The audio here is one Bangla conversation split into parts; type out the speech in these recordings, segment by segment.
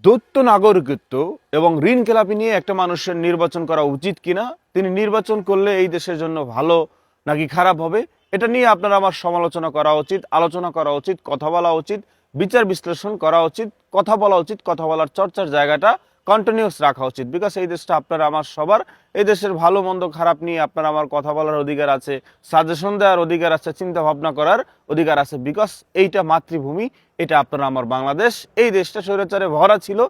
দ্বৈত নাগরিকত্ব এবং ঋণ খেলাপি নিয়ে একটা মানুষের নির্বাচন করা উচিত কিনা, তিনি নির্বাচন করলে এই দেশের জন্য ভালো নাকি খারাপ হবে, এটা নিয়ে আপনার আমার সমালোচনা করা উচিত, আলোচনা করা উচিত, কথা বলা উচিত, বিচার বিশ্লেষণ করা উচিত, কথা বলা উচিত, কথা বলার চর্চার জায়গাটা কন্টিনিউস রাখা উচিত। বিকজ এই দেশটা আপনার আমার সবার, এই দেশের ভালো মন্দ খারাপ নিয়ে আপনার আমার কথা বলার অধিকার আছে, সাজেশন দেওয়ার অধিকার আছে, চিন্তা ভাবনা করার অধিকার আছে। বিকজ এইটা মাতৃভূমি, এটা আপনার আমার বাংলাদেশ। এই দেশটা স্বৈরাচারে ভরা ছিল,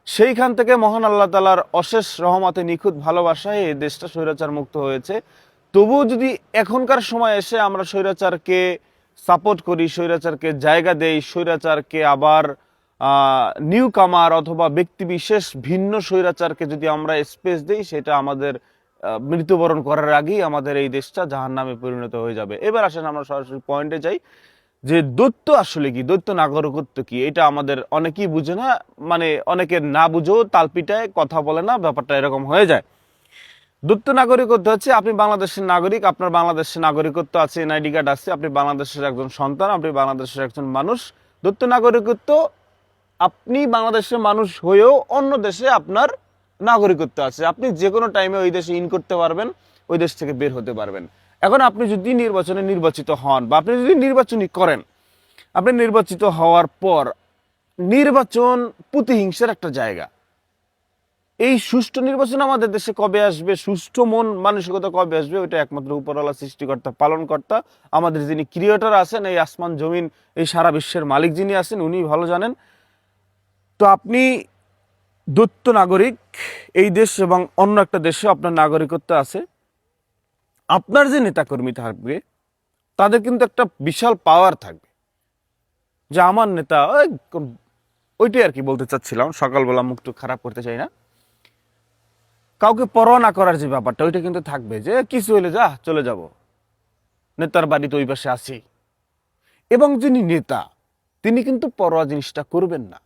সেইখান থেকে মহান আল্লাহ তাআলার অশেষ রহমতে নিখুঁত ভালোবাসায় এই দেশটা স্বৈরাচার মুক্ত হয়েছে। তবুও যদি এখনকার সময় এসে আমরা স্বৈরাচারকে সাপোর্ট করি, স্বৈরাচারকে জায়গা দেই, স্বৈরাচারকে আবার নিউ কামার অথবা ব্যক্তিবিশেষ ভিন্ন স্বৈরাচারকে যদি আমরা স্পেস দিই, সেটা আমাদের মৃত্যুবরণ করার আগেই আমাদের এই দেশটা জাহান্নামে পরিণত হয়ে যাবে। এবার আসেন আমরা সরাসরি পয়েন্টে যাই, যে দ্বৈত আসলে কি, দ্বৈত নাগরিকত্ব কি, এটা আমাদের অনেকেই বুঝে না, মানে অনেকে না বুঝেও তালপিটায় কথা বলে না, ব্যাপারটা এরকম হয়ে যায়। দ্বৈত নাগরিকত্ব হচ্ছে আপনি বাংলাদেশের নাগরিক, আপনার বাংলাদেশের নাগরিকত্ব আছে, এনআইডি কার্ড আছে, আপনি বাংলাদেশের একজন সন্তান, আপনি বাংলাদেশের একজন মানুষ। দ্বৈত নাগরিকত্ব আপনি বাংলাদেশের মানুষ হয়েও অন্য দেশে আপনার নাগরিকত্ব আছে, আপনি যে কোনো টাইমে ওই দেশে ইন করতে পারবেন, ওই দেশ থেকে বের হতে পারবেন। এখন আপনি যদি নির্বাচনে নির্বাচিত হন বা আপনি যদি নির্বাচনই করেন, আপনি নির্বাচিত হওয়ার পর নির্বাচন প্রতিহিংসার একটা জায়গা। এই সুষ্ঠু নির্বাচন আমাদের দেশে কবে আসবে, সুষ্ঠু মন মানসিকতা কবে আসবে, ওইটা একমাত্র উপরওয়ালা সৃষ্টিকর্তা পালনকর্তা, আমাদের যিনি ক্রিয়েটর আছেন, এই আসমান জমিন এই সারা বিশ্বের মালিক যিনি আছেন, উনি ভালো জানেন। তো আপনি দ্বৈত নাগরিক, এই দেশ এবং অন্য একটা দেশে আপনার নাগরিকত্ব আছে। আপনার যে নেতাকর্মী থাকবে তাদের কিন্তু একটা বিশাল পাওয়ার থাকবে, যে আমার নেতা ওইটাই আর কি বলতে চাচ্ছিলাম, সকালবেলা মুখটু খারাপ করতে চাই না। কাউকে পরোয়া না করার যে ব্যাপারটা, ওইটা কিন্তু থাকবে, যে কিছু হলে যা চলে যাব, নেতার বাড়িতে ওই পাশে আছি। এবং যিনি নেতা, তিনি কিন্তু পরোয়া জিনিসটা করবেন না,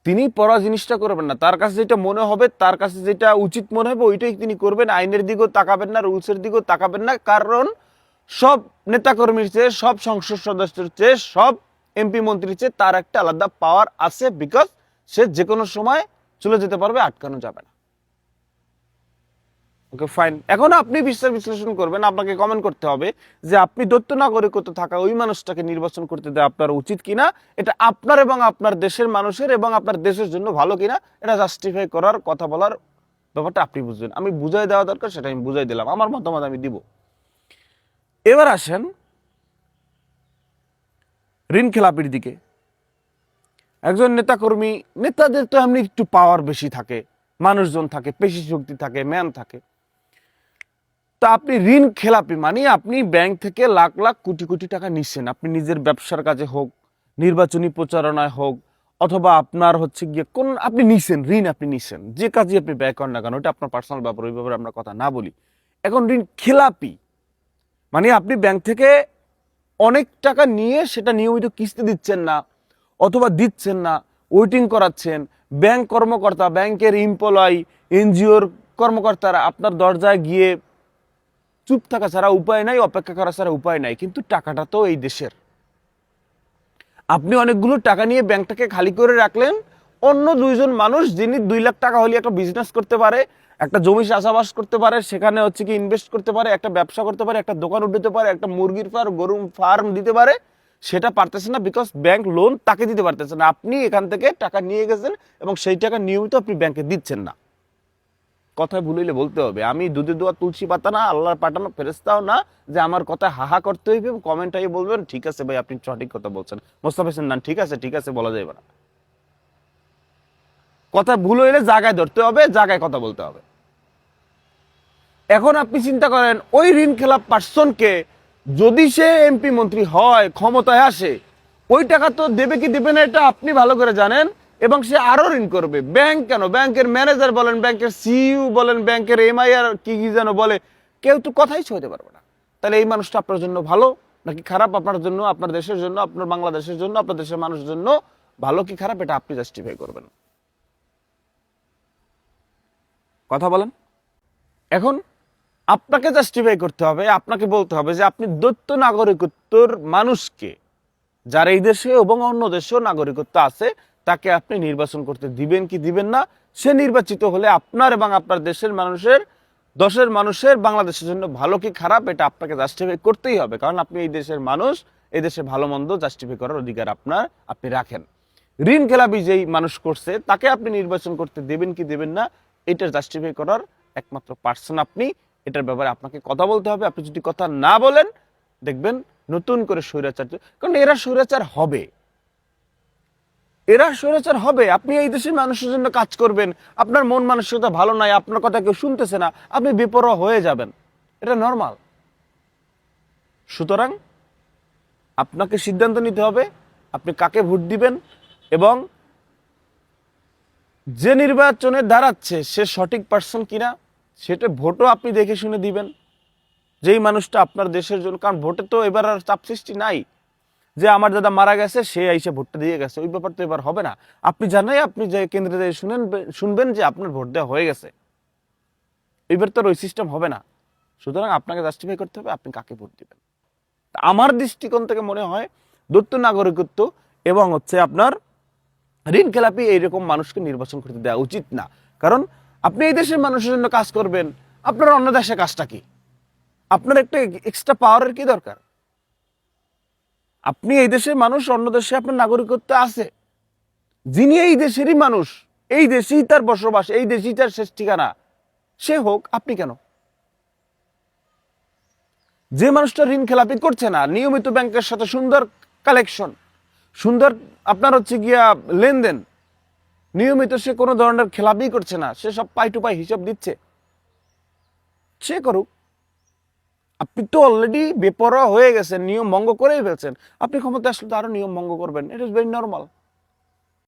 তিনি পড়া জিনিসটা করবেন না, তার কাছে যেটা মনে হবে, তার কাছে যেটা উচিত মনে হবে, ওইটাই তিনি করবেন। আইনের দিকেও তাকাবেন না, রুলসের দিকেও তাকাবেন না। কারণ সব নেতাকর্মীর চেয়ে, সব সংসদ সদস্যের চেয়ে, সব এমপি মন্ত্রীর চেয়ে তার একটা আলাদা পাওয়ার আছে। বিকজ সে যে কোনো সময় চলে যেতে পারবে, আটকানো যাবে না। Okay fine. এখন আপনি বিচার বিশ্লেষণ করবেন, আপনাকে কমেন্ট করতে হবে যে আপনি দ্বৈত নাগরিকত্ব থাকা ওই মানুষটাকে নির্বাচন করতে দেওয়া আপনার উচিত কিনা, এটা আপনার এবং আপনার দেশের মানুষের এবং আপনার দেশের জন্য ভালো কিনা, এটা জাস্টিফাই করার, কথা বলার ব্যাপারটা আপনি বুঝবেন। আমি বুঝাই দেওয়া দরকার, সেটা আমি বুঝাই দিলাম, আমার মতামত আমি দিব। এবার আসেন ঋণ খেলাপির দিকে। একজন নেতাকর্মী, নেতাদের তো এমনি একটু পাওয়ার বেশি থাকে, মানুষজন থাকে, পেশি শক্তি থাকে, ম্যান থাকে। তা আপনি ঋণ খেলাপি মানে আপনি ব্যাংক থেকে লাখ লাখ কোটি কোটি টাকা নিচ্ছেন, আপনি নিজের ব্যবসার কাজে হোক, নির্বাচনী প্রচারণায় হোক, অথবা আপনার হচ্ছে গিয়ে কোন আপনি নিছেন ঋণ, আপনি নিছেন যে কাজে আপনি ব্যয় করেন না কেন, ওটা আপনার পার্সোনাল ব্যাপার, ওই ব্যাপারে আমরা কথা না বলি। এখন ঋণ খেলাপি মানে আপনি ব্যাংক থেকে অনেক টাকা নিয়ে সেটা নিয়মিত কিস্তি দিচ্ছেন না, অথবা দিচ্ছেন না, ওয়েটিং করাচ্ছেন। ব্যাংক কর্মকর্তা, ব্যাংকের এমপ্লয়ি, এনজিওর কর্মকর্তারা আপনার দরজায় গিয়ে চুপ থাকা ছাড়া উপায় নাই, অপেক্ষা করা ছাড়া উপায় নাই, কিন্তু টাকাটা তো এই দেশের। আপনি অনেকগুলো টাকা নিয়ে ব্যাংকটাকে খালি করে রাখলেন, অন্য দুইজন মানুষ যিনি 2 লাখ টাকা হলে একটা বিজনেস করতে পারে, একটা জমি চাষাবাস করতে পারে, সেখানে হচ্ছে কি ইনভেস্ট করতে পারে, একটা ব্যবসা করতে পারে, একটা দোকান উঠাতে পারে, একটা মুরগির ফার্ম, গরু ফার্ম দিতে পারে, সেটা পারতেছে না। বিকজ ব্যাংক লোন তাকে দিতে পারতেছে না, আপনি এখান থেকে টাকা নিয়ে গেছেন এবং সেই টাকা নিয়মিত আপনি ব্যাংকে দিচ্ছেন না। কথায় ভুলিলে বলতে হবে, আমি দুধে দোয়া তুলসী পাতা না, আল্লাহর পাঠানো ফেরেস্তাও না, যে আমার কথা হাহা করতে হইবে, কমেন্ট আইয়ে বলবেন ঠিক আছে ভাই আপনি সঠিক কথা বলছেন, মোস্তফা হোসেন না ঠিক আছে ঠিক আছে বলা যাবে না। কথা ভুল হইলে জায়গায় ধরতে হবে, জায়গায় কথা বলতে হবে। এখন আপনি চিন্তা করেন, ওই ঋণ খেলাপ পার্সনকে যদি সে এমপি মন্ত্রী হয়, ক্ষমতায় আসে, ওই টাকা তো দেবে কি দেবে না এটা আপনি ভালো করে জানেন। এবং সে আরো ঋণ করবে। ব্যাংক কেন, ব্যাংকের ম্যানেজার বলেন, ব্যাংকের সিইও বলেন, ব্যাংকের এমআইআর কি কি যেন বলে, কেউ তো কথাই সইতে পারবে না। তাহলে এই মানুষটা আপনার জন্য ভালো নাকি খারাপ, আপনার জন্য, আপনার দেশের জন্য, আপনার বাংলাদেশের জন্য, আপনার দেশের মানুষের জন্য ভালো কি খারাপ, এটা আপনি জাস্টিফাই করবেন। কথা বলেন। এখন আপনাকে জাস্টিফাই করতে হবে, আপনাকে বলতে হবে যে আপনি দ্বৈত নাগরিকত্বর মানুষকে যার এই দেশে এবং অন্য দেশেও নাগরিকত্ব আছে তাকে আপনি নির্বাচন করতে দিবেন কি দিবেন না, সে নির্বাচিত হলে আপনার এবং আপনার দেশের মানুষের বাংলাদেশের জন্য ভালো কি খারাপ এটা আপনাকে জাস্টিফাই করতেই হবে, কারণ আপনি এই দেশের মানুষ, এই দেশে ভালো মন্দ জাস্টিফাই করার অধিকার আপনি রাখেন। ঋণ খেলাপি যেই মানুষ করছে তাকে আপনি নির্বাচন করতে দেবেন কি দেবেন না এটা জাস্টিফাই করার একমাত্র পার্সন আপনি। এটার ব্যাপারে আপনাকে কথা বলতে হবে। আপনি যদি কথা না বলেন দেখবেন নতুন করে স্বৈরাচার, কারণ এরা স্বৈরাচার হবে, আপনি এই দেশের মানুষের জন্য কাজ করবেন, আপনার মন মানসিকতা ভালো নাই, আপনার কথা কেউ শুনতেছে না, আপনি বেপরোয়া হয়ে যাবেন, এটা নর্মাল। সুতরাং আপনাকে সিদ্ধান্ত নিতে হবে আপনি কাকে ভোট দিবেন, এবং যে নির্বাচনে দাঁড়াচ্ছে সে সঠিক পার্সন কিনা সেটা ভোটও আপনি দেখে শুনে দিবেন, যেই মানুষটা আপনার দেশের জন্য, কারণ ভোটে তো এবার আর চাপ সৃষ্টি নাই যে আমার দাদা মারা গেছে সে এসে ভোটটা দিয়ে গেছে, ওই ব্যাপার তো এবার হবে না। আপনি জানাই আপনি যে কেন্দ্রে যেয়ে শুনবেন যে আপনার ভোট দেওয়া হয়ে গেছে, এবার তো ওই সিস্টেম হবে না। সুতরাং আপনাকে জাস্টিফাই করতে হবে আপনি কাকে ভোট দিবেন। আমার দৃষ্টিকোণ থেকে মনে হয় দ্বৈত নাগরিকত্ব এবং আপনার ঋণ খেলাপি এইরকম মানুষকে নির্বাচন করতে দেওয়া উচিত না, কারণ আপনি এই দেশের মানুষের জন্য কাজ করবেন, আপনার অন্য দেশে কাজটা কি, আপনার একটা এক্সট্রা পাওয়ারের কি দরকার? আপনি এই দেশের মানুষ, অন্য দেশে আপনার নাগরিকত্ব আছে, যিনি এই দেশেরই মানুষ, এই দেশেই তার বসবাস, এই দেশেই তার শেষ ঠিকানা, সে হোক, আপনি কেন? যে মানুষটা ঋণ খেলাপি করছে না, নিয়মিত ব্যাংকের সাথে সুন্দর কালেকশন, সুন্দর আপনার গিয়া লেনদেন, নিয়মিত সে কোনো ধরনের খেলাপি করছে না, সে সব পাই টু পাই হিসাব দিচ্ছে, সে করুক। আপনি তো অলরেডি বেপরোয়া হয়ে গেছেন, নিয়ম ভঙ্গ করেই ফেলছেন, আপনি ক্ষমতা আসলে তো আরো নিয়ম ভঙ্গ করবেন, ইট ইজ ভেরি নর্মাল।